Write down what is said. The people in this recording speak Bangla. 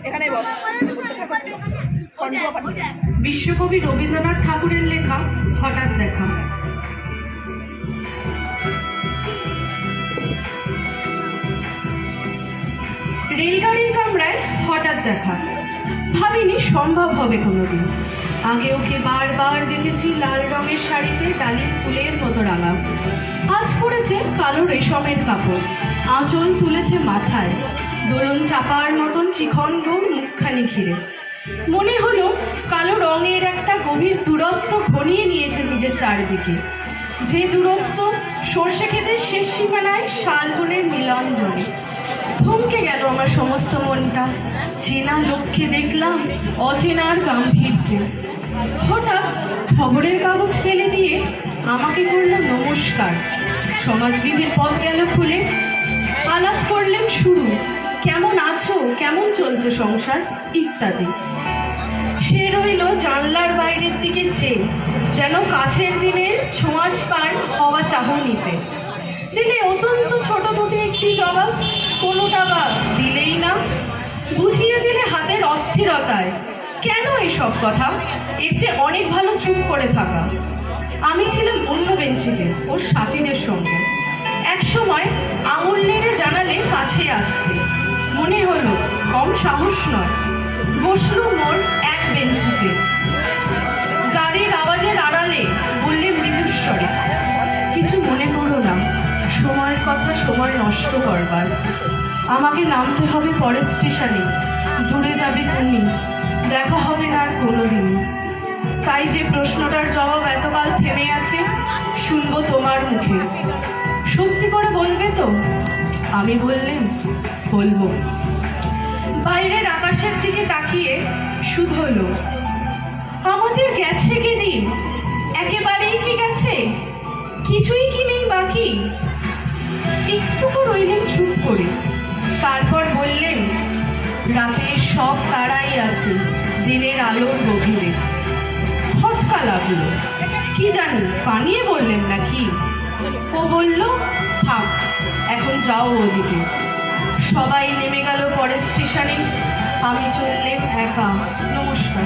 এখানেই বস। বিশ্বকবি রবীন্দ্রনাথ ঠাকুরের লেখা হঠাৎ দেখা। রেলগাড়ির কামরায় হঠাৎ দেখা, ভাবিনি সম্ভব হবে কোনোদিন। আগে ওকে বারবার দেখেছি লাল রঙের শাড়িতে ডালিম ফুলের মতো রাঙা, আজ পরেছে কালো রেশমের কাপড়, আঁচল তুলেছে মাথায়, দোলন চাপার মতন চিকন মুখখানি ঘিরে। মনে হলো কালো রঙের একটা গভীর দূরত্ব ঘনিয়ে নিয়েছে নিজের চারিদিকে, যে দূরত্ব সর্ষে ক্ষেতের শেষ সীমানায় শালবনের মিলন জলে। থমকে গেল আমার সমস্ত মনটা, চেনা লোককে দেখলাম অচেনার গাম্ভীর্যে। হঠাৎ খবরের কাগজ ফেলে দিয়ে আমাকে করল নমস্কার, সমাজবিধির পথ গেল খুলে। আলাপ করলেন শুরু, কেমন আছো, কেমন চলছে সংসার ইত্যাদি। সে রইল জানলার বাইরের দিকে চেয়ে, যেন কাছের দিনের ছোঁয়াচ পার হওয়া চাহনিতে। দিলে অত্যন্ত ছোট দুটি একটি জবাব, কোনোটা বা দিলেই না, বুঝিয়ে দিলে হাতের অস্থিরতায়। কেন এইসব কথা, এর চেয়ে অনেক ভালো চুপ করে থাকা। আমি ছিলাম অন্য বেঞ্চিতে ওর সাথীদের সঙ্গে। এক সময় আঙুল নেড়ে জানালে কাছে আসতে, মনে হলো কম সাহস নয়। বসলো মোর এক বেঞ্চিতে, গাড়ির আওয়াজের আড়ালে বললে মৃদুস্বরে, কিছু মনে করো না, সময়ের কথা সময় নষ্ট করবার। আমাকে নামতে হবে পরের স্টেশনে, দূরে যাবে তুমি, দেখা হবে না আর কোনোদিন। তাই যে প্রশ্নটার জবাব এতকাল থেমে আছে, শুনবো তোমার মুখে। সত্যি করে বলবে তো? আমি বললেন, বলবো। বাইরের আকাশের দিকে তাকিয়ে শুধোলো, আমাদের গেছে কি দিন, একেবারেই কি গেছে, কিছুই কি নেই বাকি? একটুকু রইলেন চুপ করে, তারপর বললেন, রাতের সব তারাই আছে দিনের আলোর গভীরে। হটকা লাগলো, কি জানি বানিয়ে বললেন নাকি। ও বলল, থাক এখন যাও ওদিকে। সবাই নেমে গেল পরের স্টেশনে, আমি চললেন একা। নমস্কার।